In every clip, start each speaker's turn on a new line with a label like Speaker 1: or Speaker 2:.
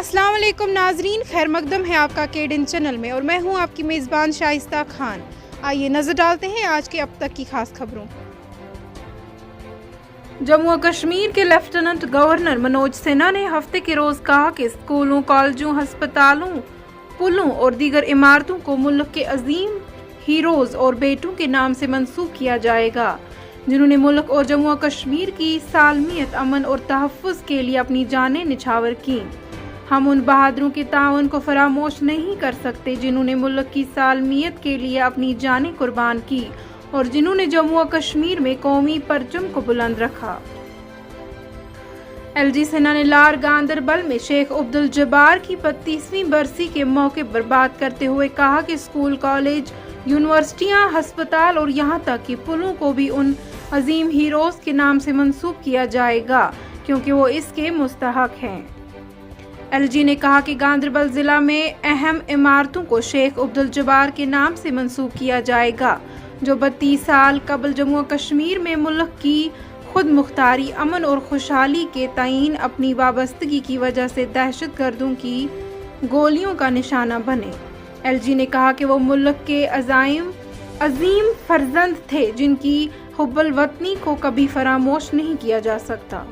Speaker 1: अस्सलाम वालेकुम नाजरीन, खैर मकदम है आपका केडिन चैनल में और मैं हूं आपकी मेज़बान शाइस्ता खान। आइए नज़र डालते हैं आज के अब तक की खास खबरों। जम्मू और कश्मीर के लेफ्टिनेंट गवर्नर मनोज सिन्हा ने हफ्ते के रोज कहा कि स्कूलों, कॉलेजों, अस्पतालों, पुलों और दीगर इमारतों को मुल्क के अजीम हीरोज और बेटों के नाम से मंसूब किया जाएगा, जिन्होंने मुल्क और जम्मू और कश्मीर की सालमियत, अमन और तहफ़्फ़ुज़ के लिए अपनी जानें निछावर की। हम उन बहादुरों के ताउन को फरामोश नहीं कर सकते जिन्होंने मुल्क की सालमियत के लिए अपनी जानें कुर्बान की और जिन्होंने जम्मू और कश्मीर में कौमी परचम को बुलंद रखा। एलजी सिन्हा ने लार गांदरबल में शेख अब्दुल जब्बार की 35वीं बरसी के मौके पर बात करते हुए कहा कि स्कूल, कॉलेज, यूनिवर्सिटियां, अस्पताल और यहाँ तक कि पुलों को भी उन अजीम हीरोज के नाम से मंसूब किया जाएगा क्योंकि वो इसके मुस्तहक हैं। एलजी ने कहा कि गांदरबल जिला में अहम इमारतों को शेख अब्दुल जब्बार के नाम से मंसूब किया जाएगा, जो 32 साल कबल जम्मू और कश्मीर में मुल्क की खुद मुख्तारी, अमन और खुशहाली के तईन अपनी वाबस्तगी की वजह से दहशतगर्दों की गोलियों का निशाना बने। एलजी ने कहा कि वो मुल्क के अजीम फर्जंद थे जिनकी हुब्बुल वतनी को कभी फरामोश नहीं किया जा सकता।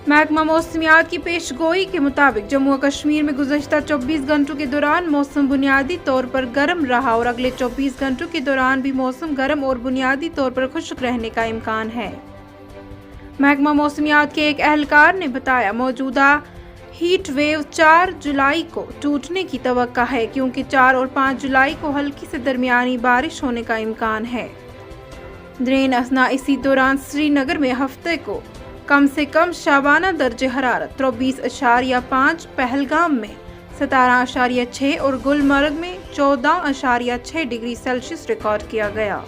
Speaker 1: महकमा मौसमियात की पेशगोई के मुताबिक जम्मू और कश्मीर में गुज़श्ता 24 घंटों के दौरान मौसम बुनियादी तौर पर गर्म रहा और अगले 24 घंटों के दौरान भी मौसम गर्म और बुनियादी तौर पर खुश्क रहने का इम्कान है। महकमा मौसमियात के एक एहलकार ने बताया, मौजूदा हीट वेव 4 जुलाई को टूटने की तवक्का है क्योंकि 4 और 5 जुलाई को हल्की से दरमियानी बारिश होने का इम्कान है। दरेन असना इसी दौरान श्रीनगर में हफ्ते को कम से कम शाबाना दर्जे हरारत 23.5, पहलगाम में 17.6 और गुलमर्ग में 14.6 डिग्री सेल्सियस रिकॉर्ड किया गया।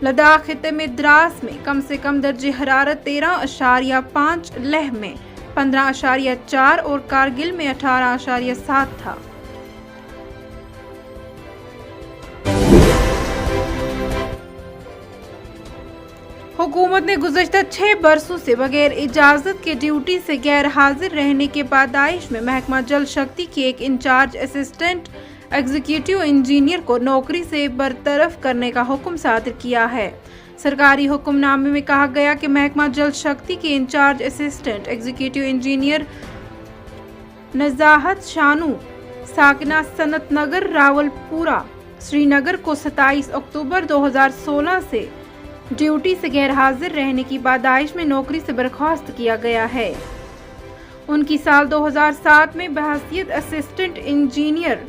Speaker 1: लद्दाख खिते में द्रास में कम से कम दर्जे हरारत 13.5, लेह में 15.4 और कारगिल में 18.7 था। हुकूमत ने गुज़श्ता 6 बरसों से बगैर इजाज़त के ड्यूटी से गैर हाजिर रहने के पादाइश में महकमा जल शक्ति की एक इंचार्ज असिस्टेंट एग्जीक्यूटिव इंजीनियर को नौकरी से बरतरफ करने का हुक्म सादर किया है। सरकारी हुक्मनामे में कहा गया कि महकमा जल शक्ति के in charge assistant executive engineer Nazahat Shanu, Sakina Sanat Nagar, Rawalpura, Srinagar को 27 अक्टूबर 2016 से ड्यूटी से गैर हाजिर रहने की पादाइश में नौकरी से बर्खास्त किया गया है। उनकी साल 2007 में बहैसियत असिस्टेंट इंजीनियर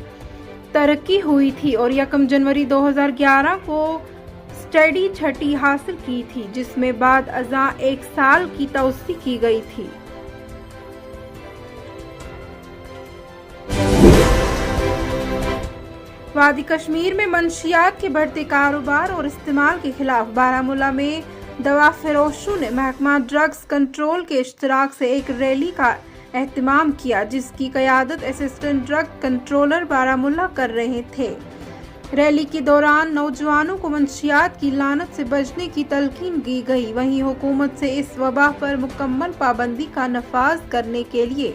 Speaker 1: तरक्की हुई थी और 1 जनवरी 2011 को स्टडी छठी हासिल की थी, जिसमें बाद अज़ा 1 साल की तौसी की गई थी। वादी कश्मीर में मंशियात के बढ़ते कारोबार और इस्तेमाल के खिलाफ बारामूला में दवा फरोशों ने महकमा ड्रग्स कंट्रोल के इश्तराक से एक रैली का एहतमाम किया, जिसकी क़यादत असिस्टेंट ड्रग कंट्रोलर बारामूला कर रहे थे। रैली के दौरान नौजवानों को मंशियात की लानत से बचने की तलकीन की गई। वहीं हुकूमत से इस वबा पर मुकम्मल पाबंदी का नफाज करने के लिए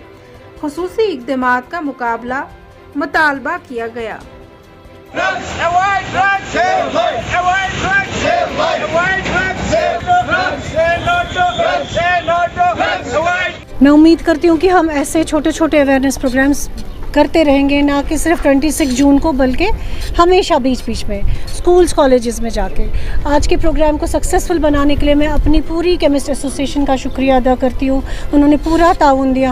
Speaker 1: खुसूसी इक़दामात का मुतालबा किया गया।
Speaker 2: मैं उम्मीद करती हूँ कि हम ऐसे छोटे छोटे अवेयरनेस प्रोग्राम्स करते रहेंगे, ना कि सिर्फ 26 जून को बल्कि हमेशा बीच बीच में स्कूल्स, कॉलेजेस में जाके। आज के प्रोग्राम को सक्सेसफुल बनाने के लिए मैं अपनी पूरी केमिस्ट एसोसिएशन का शुक्रिया अदा करती हूँ। उन्होंने पूरा ताउन दिया,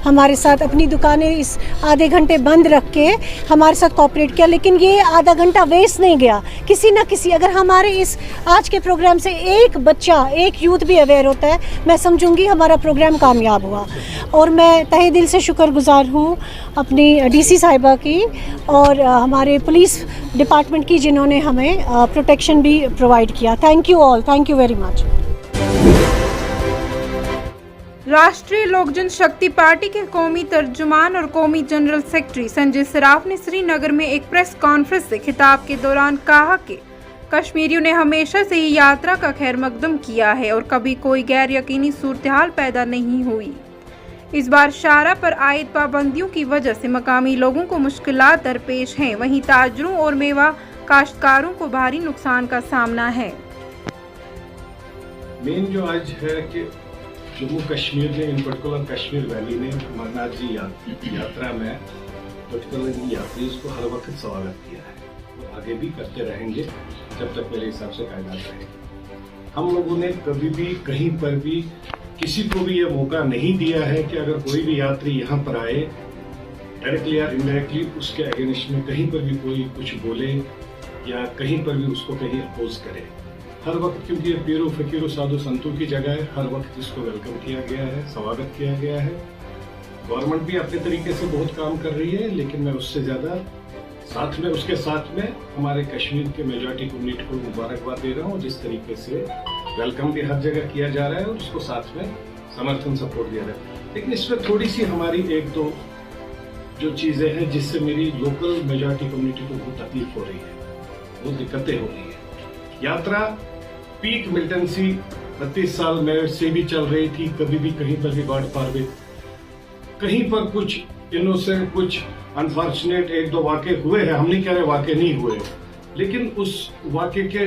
Speaker 2: हमारे साथ अपनी दुकानें इस आधे घंटे बंद रख के हमारे साथ कोऑपरेट किया, लेकिन ये आधा घंटा वेस्ट नहीं गया। किसी ना किसी, अगर हमारे इस आज के प्रोग्राम से एक बच्चा, एक यूथ भी अवेयर होता है, मैं समझूंगी हमारा प्रोग्राम कामयाब हुआ। और मैं तहे दिल से शुक्रगुजार हूँ अपनी डीसी साहिबा की और हमारे पुलिस डिपार्टमेंट की, जिन्होंने हमें प्रोटेक्शन भी प्रोवाइड किया। Thank you all, thank you very much.
Speaker 1: राष्ट्रीय लोक जनशक्ति पार्टी के कौमी तर्जुमान और कौमी जनरल सेक्रेटरी संजय सराफ ने श्रीनगर में एक प्रेस कॉन्फ्रेंस से खिताब के दौरान कहा कि कश्मीरियों ने हमेशा से ही यात्रा का खैर मकदम किया है और कभी कोई गैर यकीनी सूरत-हाल पैदा नहीं हुई। इस बार शाहरा पर आयद पाबंदियों की वजह से मकामी लोगों को मुश्किलात दरपेश हैं, वहीं ताजरों और मेवा काश्तकारों को भारी नुकसान का सामना है।
Speaker 3: मेन जो आज है कि जम्मू कश्मीर ने इन पर्टिकुलर कश्मीर वैली में अमरनाथ जी यात्रा में पर्टिकुलरली यात्रियों को हर वक्त स्वागत किया है और आगे भी करते रहेंगे जब तक मेरे हिसाब से कायदात रहेंगे। हम लोगों ने कभी भी कहीं पर भी किसी को भी ये मौका नहीं दिया है कि अगर कोई भी यात्री यहाँ पर आए डायरेक्टली या इनडायरेक्टली उसके अगेंस्ट में कहीं पर भी कोई कुछ बोले या कहीं पर भी उसको कहीं अपोज करे। हर वक्त क्योंकि ये पीरो फकीरों साधु संतों की जगह है, हर वक्त इसको वेलकम किया गया है, स्वागत किया गया है। गवर्नमेंट भी अपने तरीके से बहुत काम कर रही है, लेकिन मैं उससे ज्यादा उसके साथ में हमारे कश्मीर के मेजॉरिटी कम्युनिटी को मुबारकबाद दे रहा हूँ जिस तरीके से वेलकम भी हर जगह किया जा रहा है और उसको साथ में समर्थन सपोर्ट दिया जा रहा है। लेकिन इसमें थोड़ी सी हमारी एक दो जो चीजें हैं जिससे मेरी लोकल मेजॉरिटी कम्युनिटी को बहुत तकलीफ हो रही है, बहुत दिक्कतें हो रही है। यात्रा पीक मिलिटेंसी 32 साल में से भी चल रही थी, कभी भी कहीं पर भी गॉड फॉरबिड कहीं पर कुछ इनोसेंट कुछ अनफॉर्चुनेट एक दो वाक़े हुए हैं, हम नहीं कह रहे वाक़े नहीं हुए, लेकिन उस वाक़े के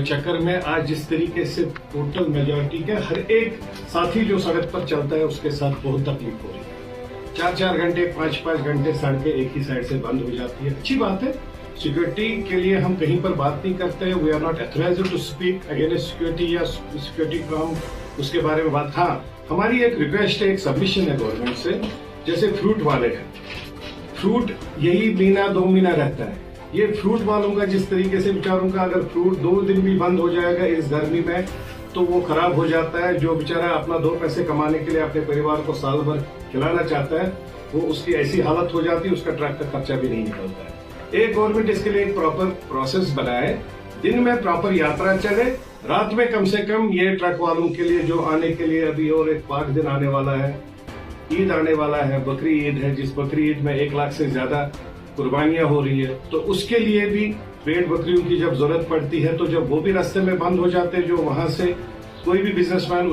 Speaker 3: चक्कर में आज जिस तरीके से टोटल मेजॉरिटी के हर एक साथी जो सड़क पर चलता है उसके साथ बहुत तकलीफ हो रही है। 4-4 घंटे 5-5 घंटे सड़कें एक ही साइड से बंद हो जाती है। अच्छी बात है, सिक्योरिटी के लिए हम कहीं पर बात नहीं करते हैं, we are not authorized to speak against security या सिक्योरिटी को हम उसके बारे में बात। हाँ, हमारी एक रिक्वेस्ट है, एक सबमिशन है गवर्नमेंट से, जैसे फ्रूट वाले हैं, फ्रूट यही महीना 2 महीना रहता है, ये फ्रूट वालों का जिस तरीके से बेचारों का अगर फ्रूट 2 दिन भी बंद हो जाएगा इस गर्मी में तो वो खराब हो जाता है। जो बेचारा अपना 2 पैसे कमाने के लिए अपने परिवार को साल भर खिलाना चाहता है वो उसकी ऐसी हालत हो जाती है, उसका ट्रक का खर्चा भी नहीं निकलता है। एक गवर्नमेंट इसके लिए एक प्रॉपर प्रोसेस बनाए, दिन में प्रॉपर यात्रा चले, रात में कम से कम ये ट्रक वालों के लिए जो आने के लिए अभी और एक 5 दिन आने वाला है, ईद आने वाला है, बकरी ईद है, जिस बकरी ईद में 1 लाख से ज्यादा कुर्बानियां हो रही है, तो उसके लिए भी भेड़ बकरियों की जब जरूरत पड़ती है तो जब वो भी रास्ते में बंद हो जाते हैं, जो वहां से कोई भी बिजनेसमैन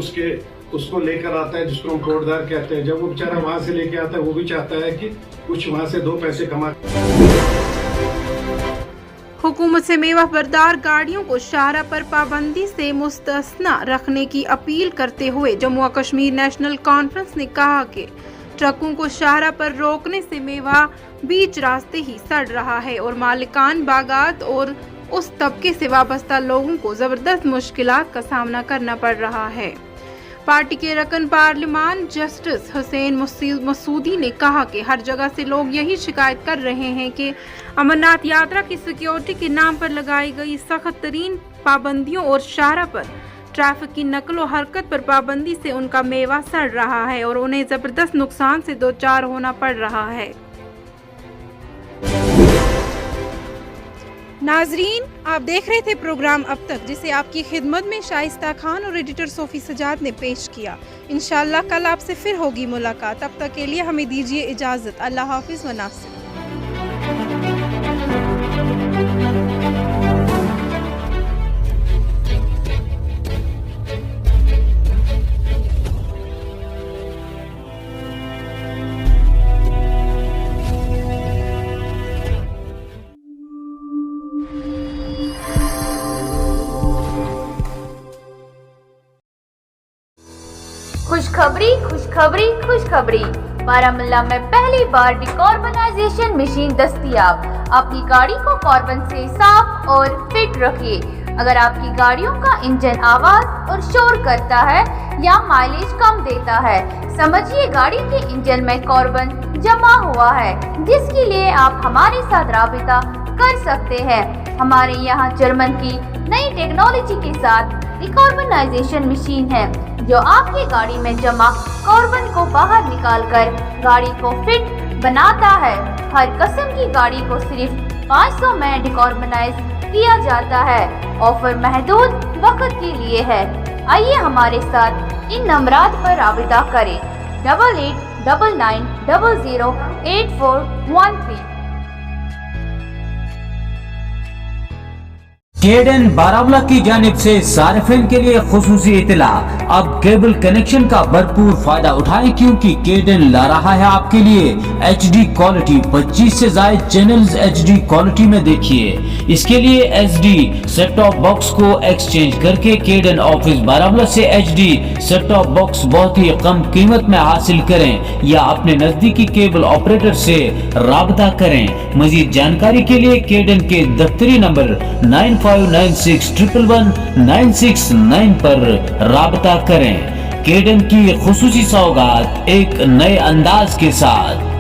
Speaker 3: उसको लेकर आता है जिसको हम कोटदार कहते हैं, जब वो बेचारा वहां से लेके आता है वो भी चाहता है कि कुछ वहां से 2 पैसे कमा।
Speaker 1: हुकूमत से मेवा बरदार गाड़ियों को शाहरा पर पाबंदी से मुस्तस्ना रखने की अपील करते हुए जम्मू कश्मीर नेशनल कॉन्फ्रेंस ने कहा कि ट्रकों को शाहरा पर रोकने से मेवा बीच रास्ते ही सड़ रहा है और मालिकान बागात और उस तबके से वाबस्ता लोगों को जबरदस्त मुश्किलात का सामना करना पड़ रहा है। पार्टी के रकन पार्लिमान जस्टिस हुसैन मसूदी ने कहा कि हर जगह से लोग यही शिकायत कर रहे हैं कि अमरनाथ यात्रा की सिक्योरिटी के नाम पर लगाई गई सख्त तरीन पाबंदियों और शाहरा पर ट्रैफिक की नकलो हरकत पर पाबंदी से उनका मेवा सड़ रहा है और उन्हें जबरदस्त नुकसान से दो चार होना पड़ रहा है। नाजरीन, आप देख रहे थे प्रोग्राम अब तक, जिसे आपकी खिदमत में शाइस्ता खान और एडिटर सोफी सजाद ने पेश किया। इंशाल्लाह कल आपसे फिर होगी मुलाकात, तब तक के लिए हमें दीजिए इजाज़त। अल्लाह हाफिज़ व नासिर।
Speaker 4: खुशखबरी खुशखबरी खुशखबरी, बारामुल्ला में पहली बार डिकार्बनाइजेशन मशीन दस्तयाब। अपनी गाड़ी को कार्बन से साफ और फिट रखिए। अगर आपकी गाड़ियों का इंजन आवाज और शोर करता है या माइलेज कम देता है, समझिए गाड़ी के इंजन में कार्बन जमा हुआ है, जिसके लिए आप हमारे साथ राबिता कर सकते हैं। हमारे यहाँ जर्मन की नई टेक्नोलॉजी के साथ डिकार्बनाइजेशन मशीन है जो आपकी गाड़ी में जमा कार्बन को बाहर निकालकर गाड़ी को फिट बनाता है। हर किस्म की गाड़ी को सिर्फ 500 में डिकार्बनाइज किया जाता है। ऑफर महदूद वक्त के लिए है। आइए हमारे साथ इन नंबरात पर राबिता करें 8899008413।
Speaker 5: केडन बारामूला की जानिब से सारिफिन के लिए खुसूसी इतला, अब केबल कनेक्शन का भरपूर फायदा उठाएं क्योंकि केडन ला रहा है आपके लिए HD क्वालिटी। 25 से ज्यादा चैनल्स HD क्वालिटी में देखिए। इसके लिए SD सेट टॉप बॉक्स को एक्सचेंज करके केडन ऑफिस बारामूला से HD सेट टॉप बॉक्स बहुत ही कम कीमत में हासिल करें या अपने नजदीकी केबल ऑपरेटर से राब्ता करें। मजीद जानकारी के लिए केडन के दफ्तरी नंबर 9596111969 पर राब्ता करें। केडन की खुसूसी सौगात एक नए अंदाज के साथ।